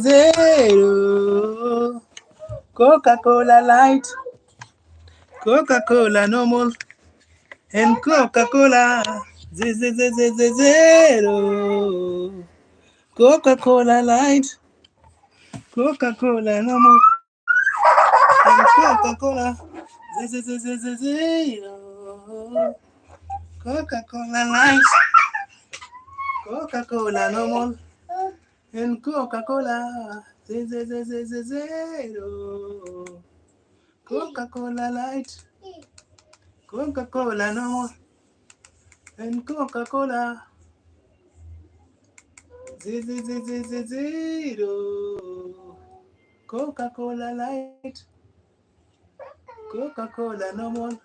Zero. Coca-Cola Light, Coca-Cola Normal, and Coca-Cola Zero. Coca-Cola Light, Coca-Cola Normal, and Coca-Cola Zero. Coca-Cola Light, Coca-Cola Normal, and Coca-Cola Zero. Coca-Cola Light, Coca-Cola Normal, and Coca-Cola Zero. Coca-Cola Light, Coca-Cola Normal,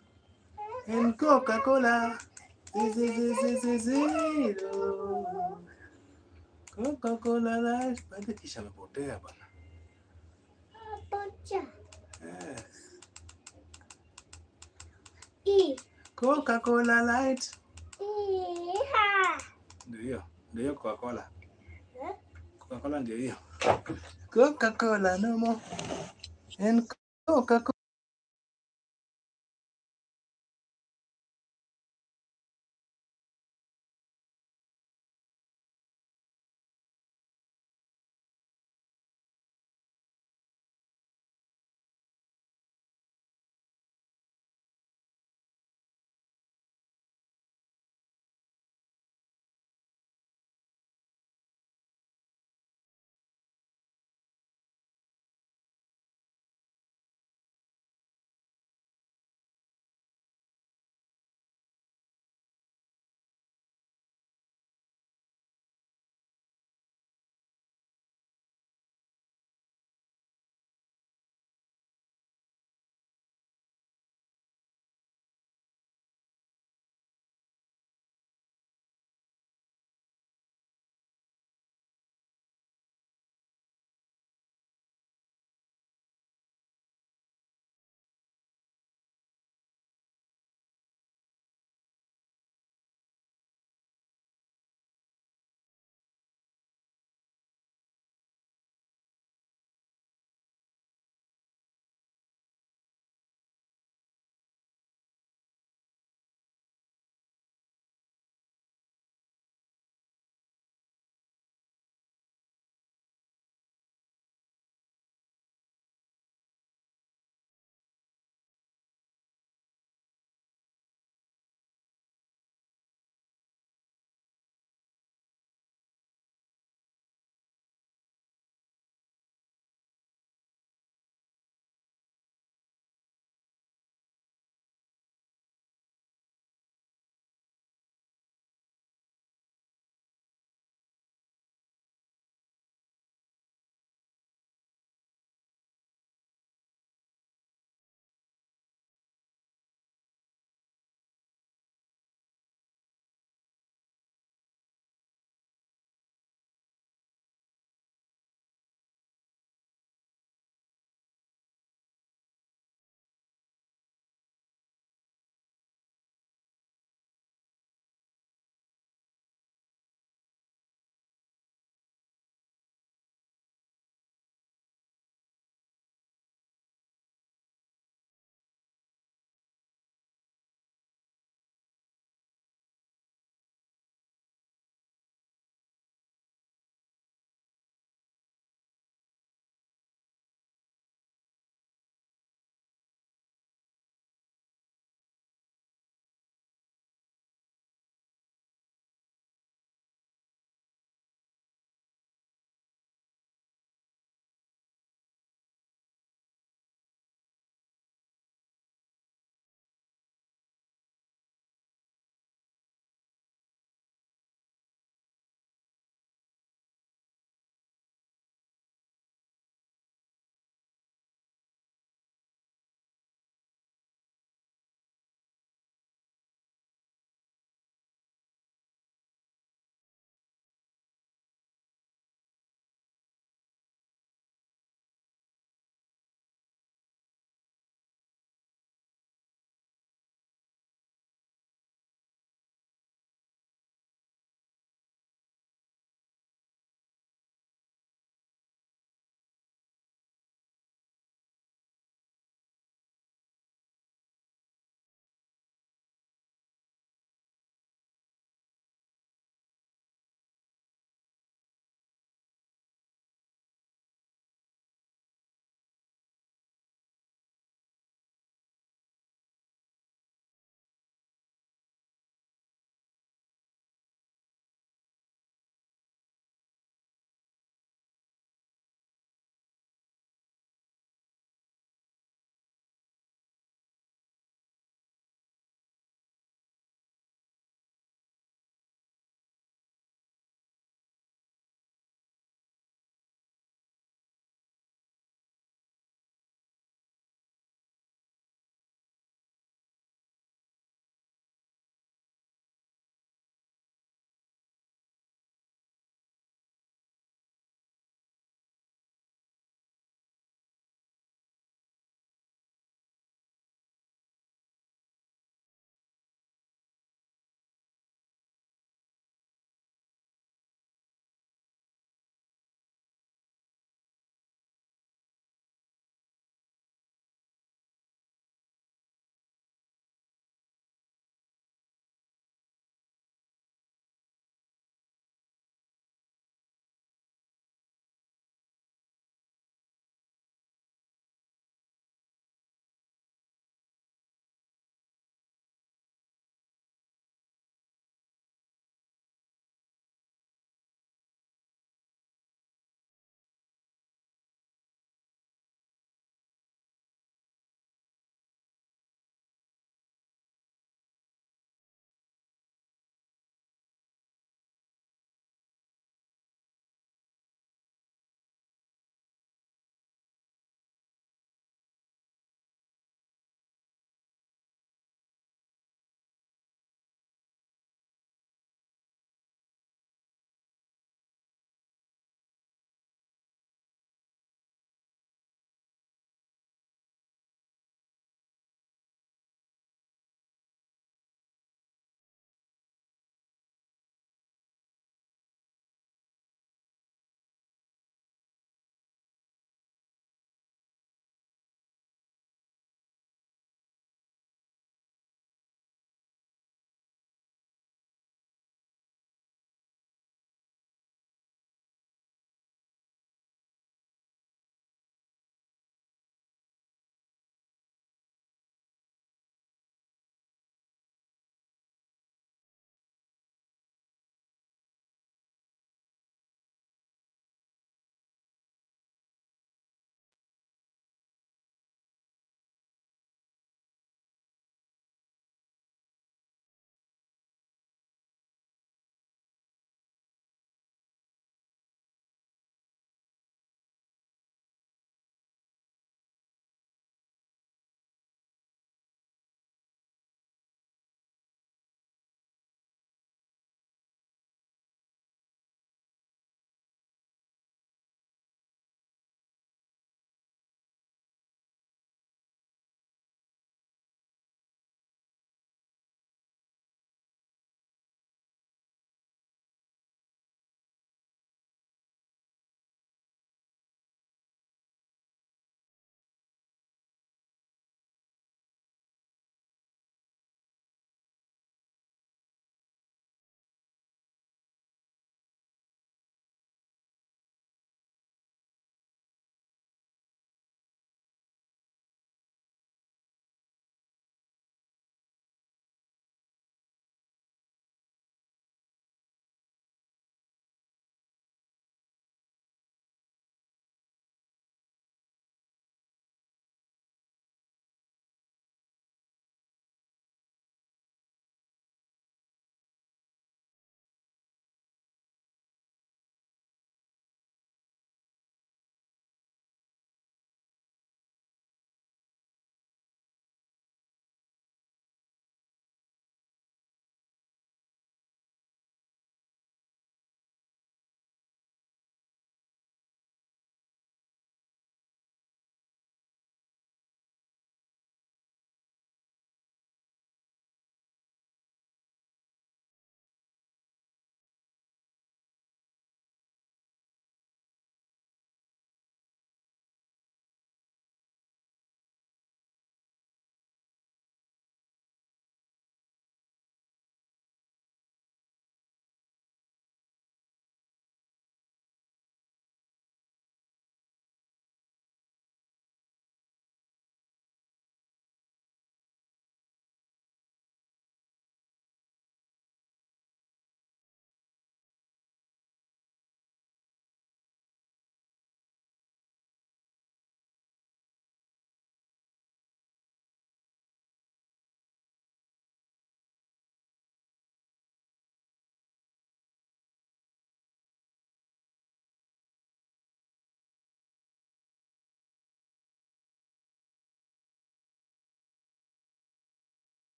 and Coca-Cola Zero. Coca-Cola Light. Baada kisha amepotea bana. Coca-Cola Light. Ndio hiyo Coca-Cola. Coca-Cola ndio hiyo. Coca-Cola normal and Coca-Cola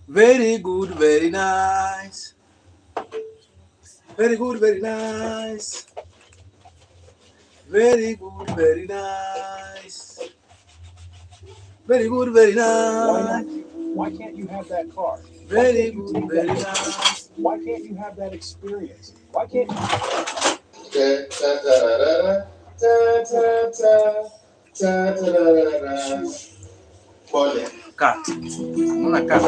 Very good, very nice. Very good, very nice. Very good, very nice. Very good, very nice. Why can't you have that car? Very good, very nice. Why can't you have that experience? Why can't you? Cat. Not a cat.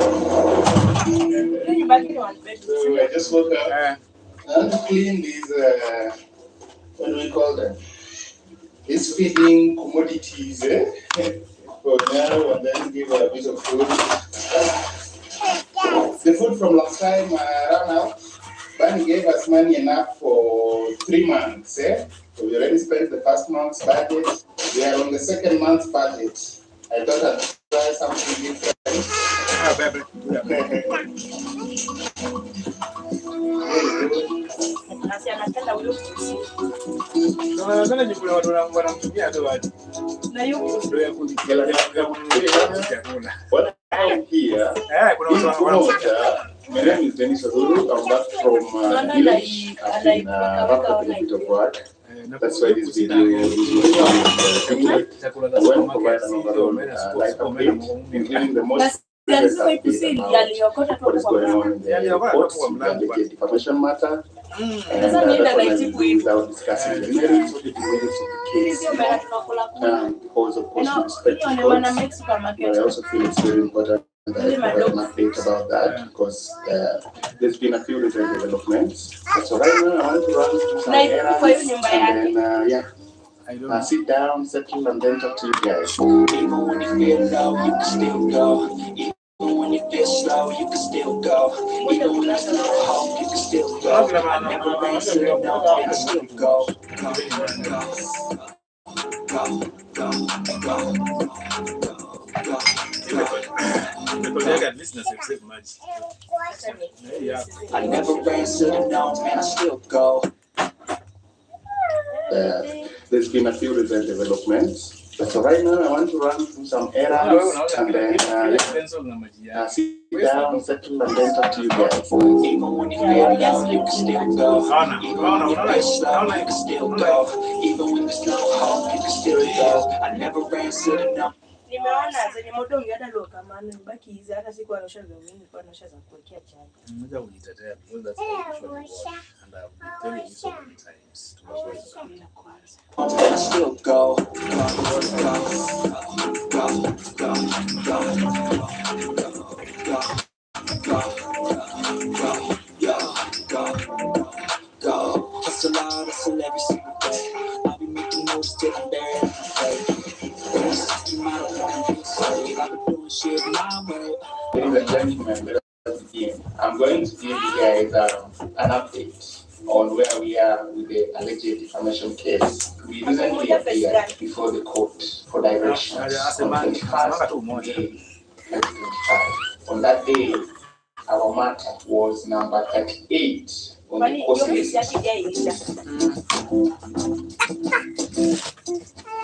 So I just woke up and clean these, what do we call them? These feeding commodities, for now, and then give her a bit of food. The food from last time ran out. Bunny gave us money enough for 3 months. So we already spent the first month's budget. We are on the second month's budget. I thought I'd try something different. What I'm here, my name is Dennis Oduru. I'm back from the village. I've been wrapped up in a bit of work. That's why this video is I want to provide an overall life update, including the most recent update about what is going on in the courts, the defamation matter, and definitely without discussing the merits of the case, because of course we respect the courts, but I also feel it's very important that I provide an update about that because there's been a few recent developments. So right now I want to run some errands and then sit down, settle, and then talk to you guys. Even when you feel low, you can still go. Even when you feel slow, you can still go. Even when there's no hope, you can still go. I never rain, so you know I can still go. I never ran, so you know, man, I still go. There's been a few recent developments. So right now I want to run through some errands and then sit down, settle, and then talk to you guys. Even when you feel down, you can still go. Even when you feel slow, you can still go. Even when there's no hope, you can still go. I never ran, so you know. Nimeona zenye moto ungeenda loka maana mbaki hizi hata siku anosha za mimi kwa anosha za kuwekea chai. Mmoja kujitetea because that's how you should work. And I've been telling you so many times to I still go. Hustle out, hustle every single day. I'll be making moves till I'm buried in the grave. Ladies and gentlemen, I'm going to give you guys an update on where we are with the alleged defamation case. We recently appeared before the court for directions on 21st of May 2025. On that day, our matter was number 38 on the court list.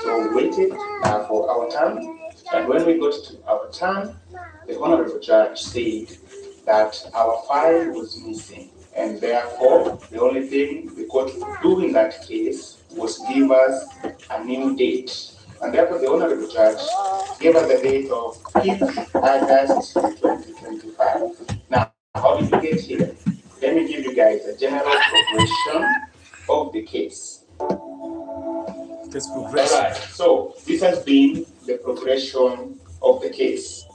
So we waited for our turn, and when we got to our turn, the Honorable Judge said that our file was missing, and therefore the only thing the court could do in that case was give us a new date. And therefore the Honorable Judge gave us the date of 5th August 2025. Now, how did we get here? Let me give you guys a general progression of the case. Alright, so this has been the progression of the case.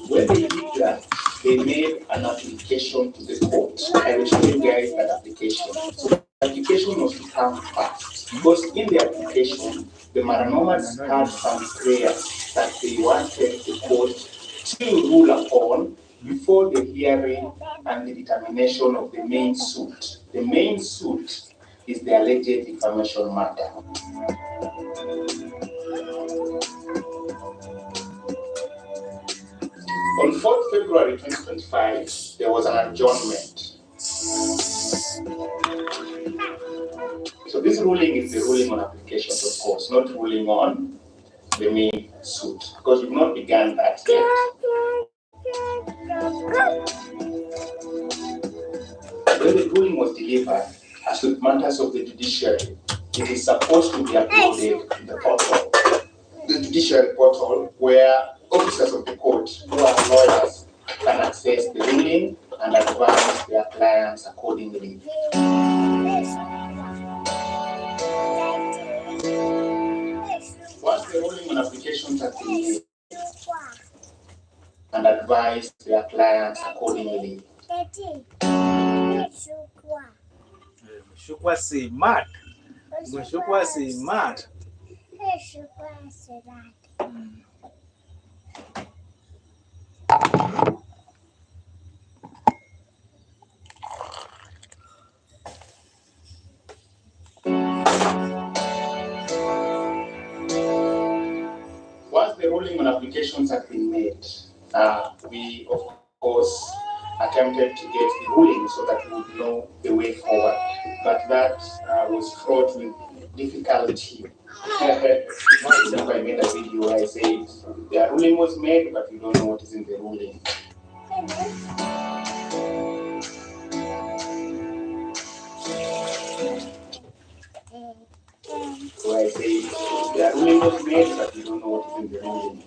When they did that, they made an application to the court. I will show you guys that application. So the application was to come fast because in the application, the Maranomas had some prayers that they wanted the court to rule upon before the hearing and the determination of the main suit. The main suit is the alleged defamation matter. On 4th February 2025, there was an adjournment. So this ruling is the ruling on applications, of course, not ruling on the main suit, because we've not begun that yet. When the ruling was delivered, as with matters of the judiciary, it is supposed to be uploaded to the portal, the judiciary portal, where officers of the court who are lawyers can access the ruling and advise their clients accordingly. Once the ruling on applications has been made and advise their clients accordingly. Mshukwa smart. Mshukwa smart. Once the ruling on applications had been made, we of course attempted to get the ruling so that we would know the way forward. But that was fraught with difficulty. I made a video where I said the ruling was made, but we don't know what is in the ruling. So I say the ruling was made, but we don't know what is in the ruling.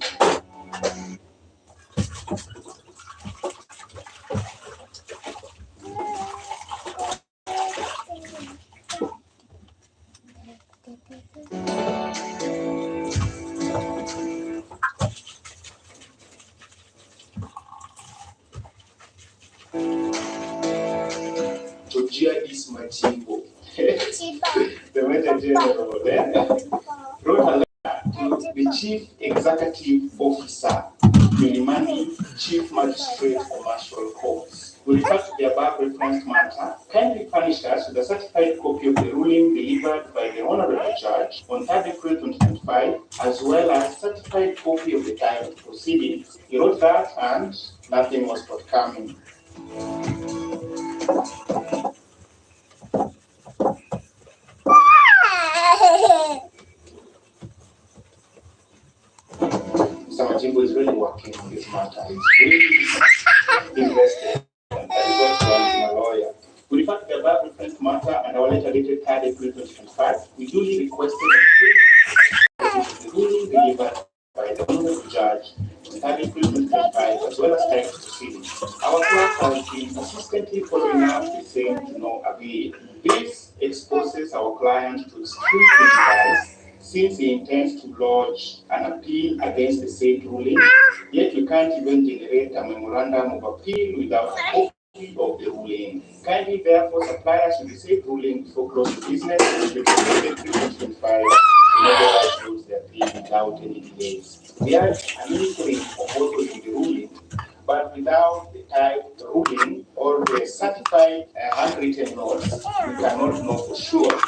This Majimbo, the Major General there, wrote a letter to the Chief Executive Officer, Milimani Chief Magistrate Commercial Courts. We refer to the above referenced matter. Kindly furnish us with a certified copy of the ruling delivered by the Honorable Judge on 3rd April 2025, as well as certified copy of the time of proceedings. He wrote that and nothing was forthcoming. Mr. Majimbo is really working on this matter. He's really invested. And he's also a lawyer. We refer to the above referenced matter and our letter dated 3rd April 2025. We duly requested the ruling delivered by the Honorable Judge on 3rd April 2025, as well as time proceedings. Our class has been persistently following up the same to no avail. This exposes our client to extreme criticism, since he intends to lodge an appeal against the said ruling, yet we can't even generate a memorandum of appeal without a copy of the ruling. Kindly therefore supply us with the said ruling before close of business, which will be 2025, in order to close the appeal without any delays. We are administering proposals with the ruling, but without the typed ruling or the certified handwritten notes, we cannot know for sure.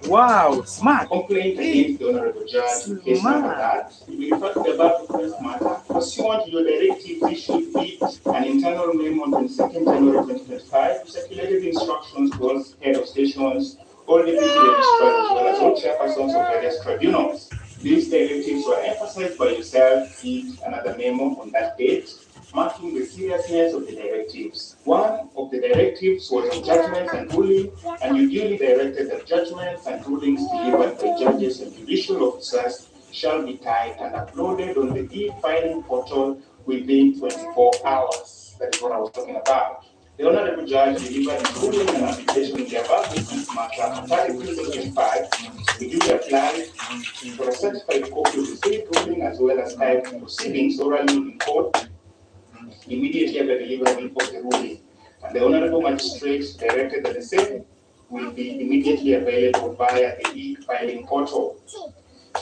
Wow, smart. Complaint against the Honorable Judge in case number that. We refer to the above referenced matter. Pursuant to your directive issued with an internal memo on 22nd January 2025, circulated instructions to all head of stations, all deputy registrars, as well as all chairpersons of various tribunals. These directives were emphasized by yourself in another memo on that date, marking the seriousness of the directives. One of the directives was on judgments and rulings, and you duly directed that judgments and rulings delivered by judges and judicial officers shall be typed and uploaded on the e-filing portal within 24 hours. That is what I was talking about. The Honorable Judge delivered his ruling and application in the above reference matter on 30 April 2025. We duly applied for a certified copy of the said ruling as well as typed proceedings orally in court immediately after delivery of the ruling. And the Honorable Magistrate directed that the same will be immediately available via the e-filing portal.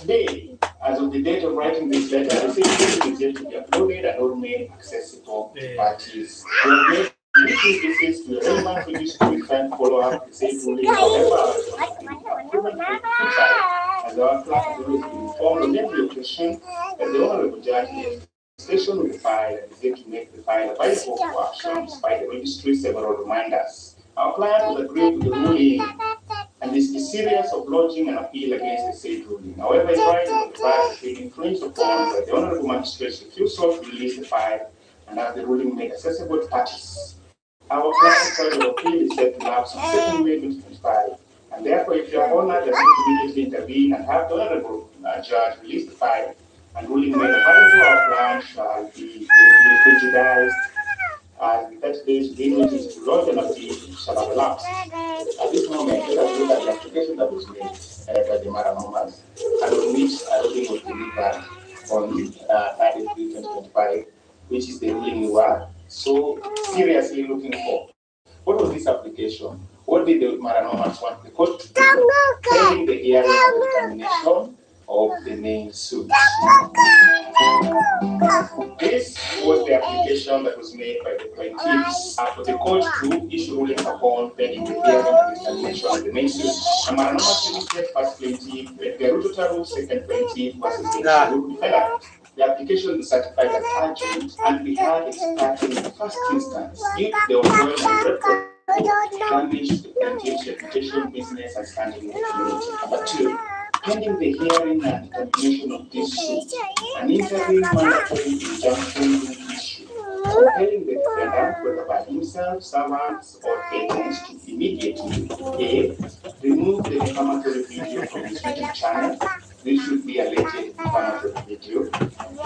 Today, as of the date of writing this letter, the same ruling is yet to be uploaded and all made accessible to parties. We have made visits to the relevant registry and follow up the same ruling. However, as our class has always been informed on every occasion that the Honorable Judge station with the file and is yet to make the file available for actions by the registry several reminders. Our client will agree to the ruling and is serious of lodging an appeal against the said ruling. However, in writing of the bar has been influenced upon by the Honourable Magistrate's refusal to release the file and have the ruling made accessible to parties. Our client's file of appeal is set to lapse on 2nd May 2025, and therefore, if Your Honour does not immediately intervene and have the Honourable Judge release the file and ruling made available, our client shall be prejudiced as the 30 days within which is to lodge an appeal shall have elapsed. At this moment, let us look at the application that was made by the Maranomas and on which a ruling was delivered on 3rd April 2025, which is the ruling we were so seriously looking for. What was this application? What did the Maranomas want the court to do? Pending the hearing and determination of the main suit. This was the application that was made by the plaintiffs for the court to issue rulings upon pending the hearing and determination of the main suit. The Maranomas indicated first plaintiff, the Rututaru second plaintiff versus the Sharu defendant. The application is certified as urgent and we had expected in the first instance if the ongoing and record damage the plaintiff's reputation, business, and standing in the community. Number 2, pending the hearing and determination of this suit, an interim mandatory injunction will be issued, compelling the defendant, whether by himself, servants, or agents, to immediately A. remove the defamatory video from his YouTube channel. This should be alleged defamatory video. The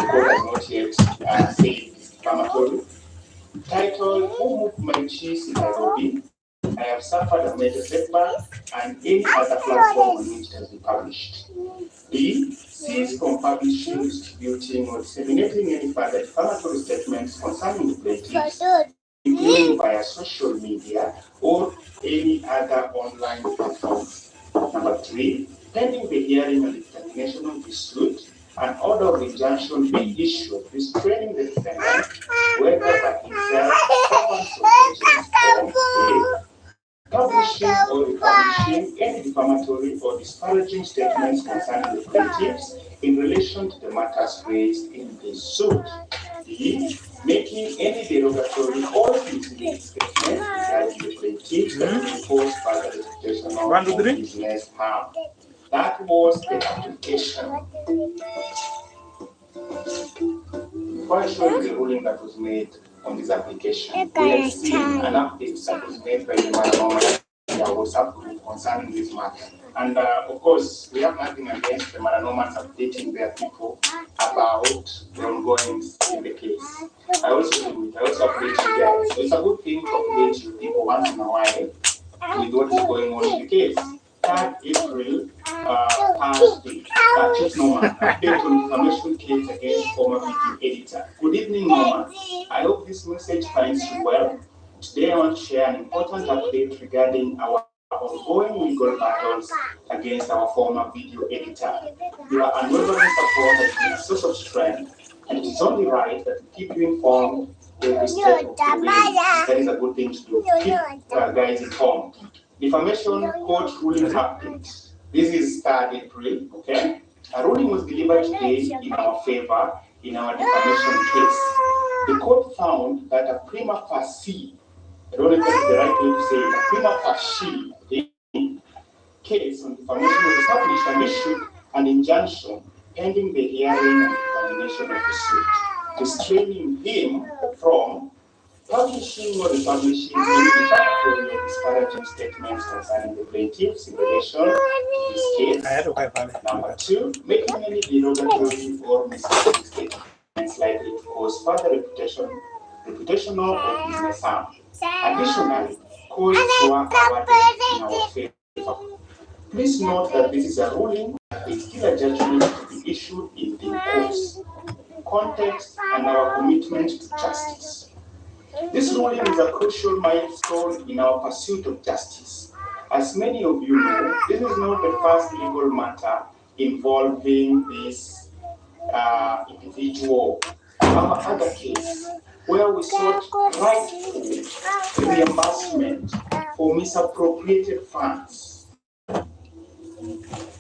court has not yet said it's defamatory. Titled, Who Moved My Cheese in Nairobi? I have suffered a major setback, and any other platform on which it has been published. B. Cease from publishing, distributing, or disseminating any further defamatory statements concerning the plaintiffs, including via social media or any other online platforms. Number 3. Pending the hearing and determination of the suit, an order of injunction be issued restraining the defendant, whether by himself, servants, or agents, from A. publishing or republishing any defamatory or disparaging statements concerning the plaintiffs in relation to the matters raised in the suit. B. Making any derogatory or misleading statements regarding the plaintiffs that will cause further reputational or business harm. That was the application. Before I show you the ruling that was made on this application, we have seen an update that was made by the Maranoma WhatsApp group concerning this matter. And of course, we have nothing against the Maranomas updating their people about the ongoing in the case. I also do it. I also update you guys. So it's a good thing to update you people once in a while with what is going on in the case. 3rd April, Thursday, Chief Norman, update on information case against former video editor. Good evening, Norman. I hope this message finds you well. Today I want to share an important update regarding our ongoing legal battles against our former video editor. Your unwavering support has been a source of strength, and it is only right that we keep you informed every step of the way. That is a good thing to do. Keep guys informed. Defamation court ruling update. This is 3rd April, okay? A ruling was delivered today in our favor in our defamation case. The court found that a prima facie, I don't know if that's the right way to say it, a prima facie case on defamation was established and issued an injunction pending the hearing and determination of the suit, restraining him from publishing or republishing any defamatory or disparaging statements concerning the plaintiffs in relation to this case. Number 2, making any derogatory or misleading statements likely to cause further reputational or business harm. Additionally, courts were awarded in our favor. Please note that this is a ruling, it's still a judgment to be issued in due course, context, and our commitment to justice. This ruling is a crucial milestone in our pursuit of justice. As many of you know, this is not the first legal matter involving this individual. Our other case, where we sought rightful reimbursement for misappropriated funds.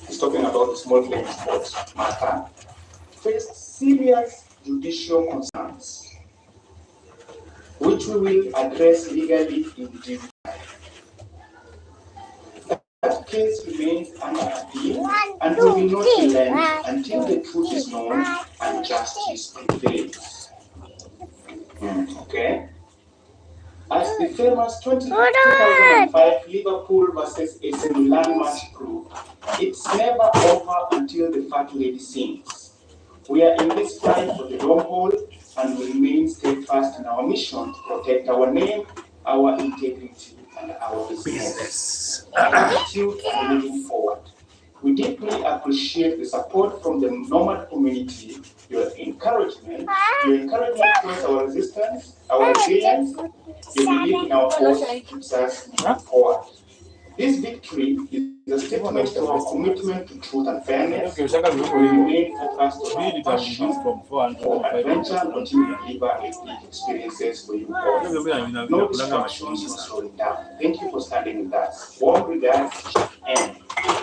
He's talking about the small claims court matter, faced serious judicial concerns, which we will address legally in due time. That case remains under appeal and we will not relent until the truth is known and justice prevails. Okay? As the famous 2005 Liverpool versus AC Milan match proved, it's never over until the fat lady sings. We are in this fight for the long haul and we remain steadfast in our mission to protect our name, our integrity, and our business. Attitude and moving forward. We deeply appreciate the support from the nomad community, your encouragement towards our resistance, our resilience, your belief in our cause keeps us moving forward. This victory is a statement to our commitment to truth and fairness. We remain focused on our passion for adventure and continue to deliver epic experiences for you all. No distractions, no slowing down. Thank you for standing with us. Warm regards, and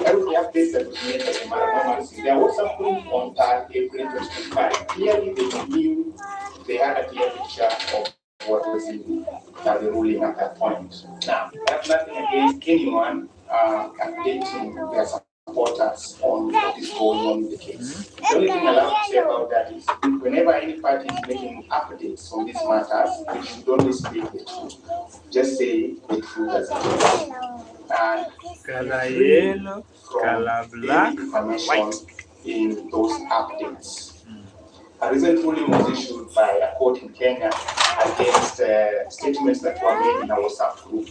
that was the update that was made by the Marathon. There was a group on 3rd April 2025. Clearly, they had a clear picture of what was in the ruling at that point. Now, that's nothing against anyone updating their supporters on what is going on in the case. The only thing I have to say about that is whenever any party is making updates on these matters, they should always speak the truth. Just say the truth as it is. And color yellow, color black, white in those updates. A recent ruling was issued by a court in Kenya against statements that were made in our WhatsApp group.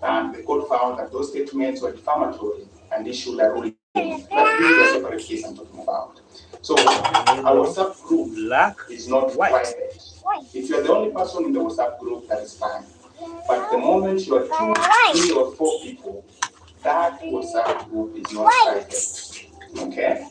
And the court found that those statements were defamatory and issued a ruling. But this is a separate case I'm talking about. So our WhatsApp group is not private. If you're the only person in the WhatsApp group, that is fine. But the moment you are 2, 3, or 4 people, that WhatsApp group is not private. Okay?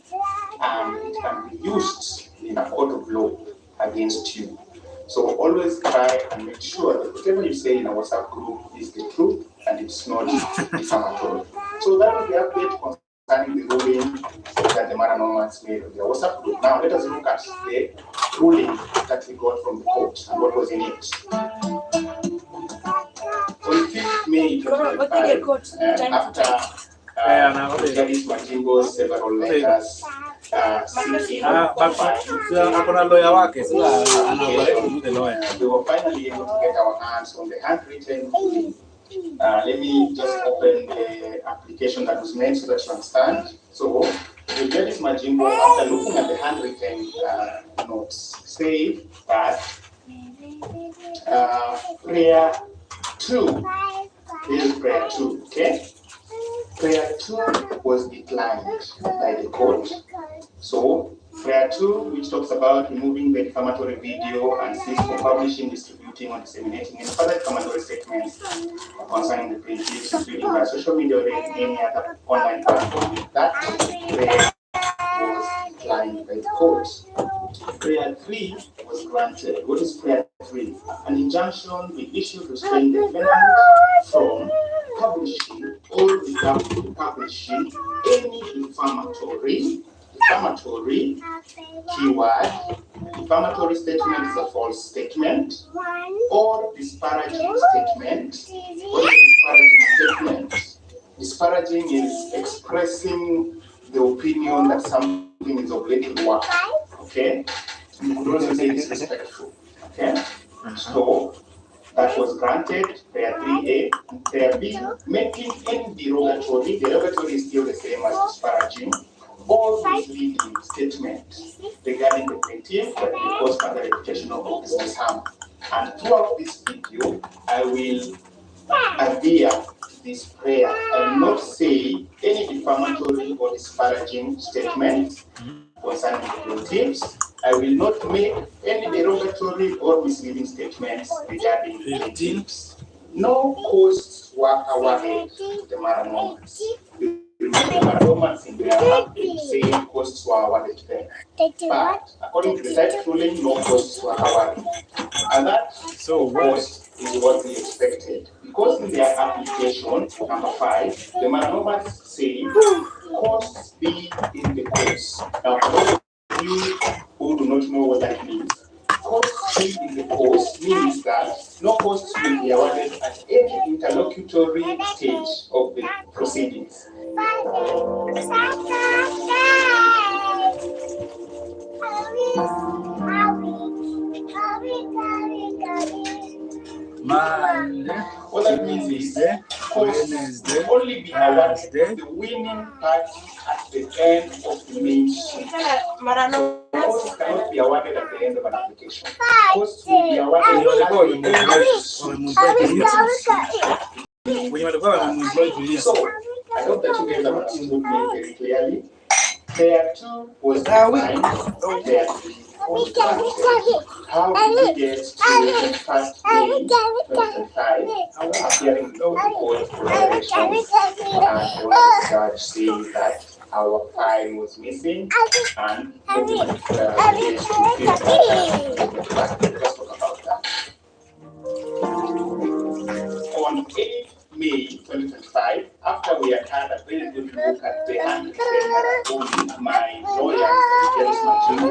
And it can be used in a court of law against you. So always try and make sure that whatever you say in a WhatsApp group is the truth and it's not defamatory. So that was the update concerning the ruling that the Maranomas made on their WhatsApp group. Now let us look at the ruling that we got from the court and what was in it. On 5th May 2025, after Judge Majimbo's several letters seeking we were finally able to get our hands on the handwritten ruling. Let me just open the application that was made so that you understand. So, the Judge Majimbo, after looking at the handwritten notes, say that prayer 2, this is prayer 2, okay? Prayer 2 was declined by the court. So, prayer 2, which talks about removing the defamatory video and cease from publishing, distributing, or disseminating any further defamatory statements concerning the plaintiffs, including by social media or any other online platform. That prayer was declined by the court. Prayer 3 was granted. What is prayer 3? An injunction be issued to restrain the defendant from publishing or without publishing any defamatory keyword. Defamatory statement is a false statement or disparaging statement. What is disparaging statement? Disparaging is expressing the opinion that something is of little worth. Okay? You could also say disrespectful. Okay? So that was granted, prayer 3A, and prayer B, making any derogatory is still the same as disparaging, or misleading statement regarding the plaintiff that will cause further reputational or business harm. And throughout this video, I will adhere to this prayer. I will not say any defamatory or disparaging statements concerning the plaintiffs. I will not make any derogatory or misleading statements regarding plaintiffs. No costs were awarded to the Maranomas. The Maranomas in their update saying costs were awarded to them. But according to the site ruling, no costs were awarded. And that cost is what we expected. Because in their application, number 5, the Maranomas say costs be in the course. Now, you who do not know what that means, costs be in the course means that no costs will be awarded at any interlocutory stage of the proceedings. Monday, What that means is Wednesday, only be awarded Thursday, the winning party at the end of the main sheet. Costs cannot be awarded at the end of an application. Costs will be awarded at the end of the sheet. So, I hope that you guys have understood me very clearly. Player 2 was defined. Player 3 was granted. How did we get to the first May 2025 appearing before the court for directions, and the one judge saying that our file was missing and let's talk about that. On 8th May 2025, after we had had a very good look at the handwritten my lawyer, James Machingo,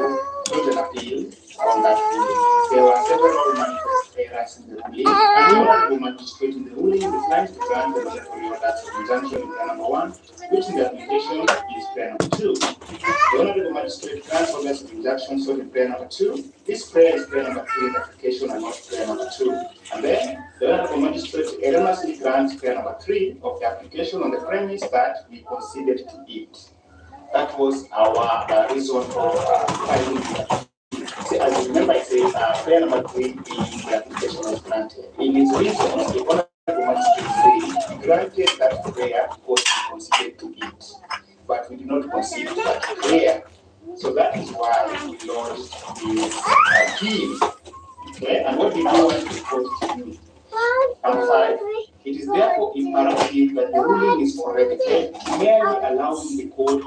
wrote an appeal on that ruling. There were several manifest errors in the ruling, and the honorable magistrate in the ruling declined to grant the mandatory orders of injunction in prayer number 1, which in the application is prayer number 2. The honorable magistrate grants orders of injunction sought in prayer number 2. This prayer is prayer number 3 in the application and not prayer number 2. And then the honorable magistrate erroneously grants prayer number 3 of the application on the premise that we conceded to it. That was our reason for filing it. As you remember, I said prayer number 3 in the application was granted. In its reasons, the honorable magistrate said we granted that prayer because we conceded to it, but we did not concede to that prayer. So that is why we lodged the appeal. Okay, and what we now want the court to do. And 5, it is therefore imperative that the ruling is corrected, merely allowing the court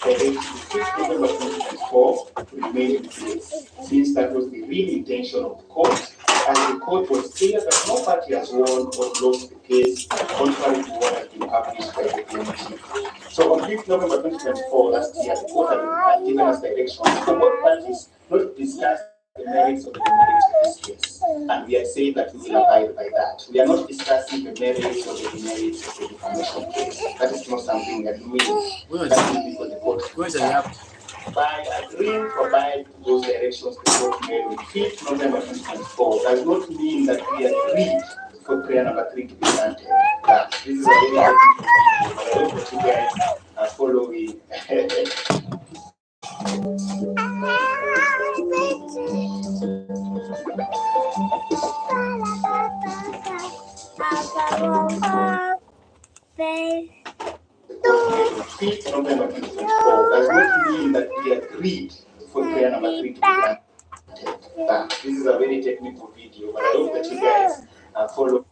directed to 5th November 2024 to remain in place, since that was the real intention of the court, as the court was clear that no party has won or lost the case, contrary to what has been published by the DMT. So on 5th November 2024, last year, the court had given us directions for both parties not to discuss the merits or the demerits of this case. And we are saying that we will abide by that. We are not discussing the merits or the demerits of the defamation case. That is not something we are doing. That is because the court by agreeing to abide to those directions the court made on 5th November 2024 does not mean that we agreed for prayer number 3 to be granted. This is a very important video, but I hope that you guys are following. November 2024 does not mean that we agreed for prayer number 3 to be granted. This is a very technical video, but I hope that you guys are following.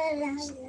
Black.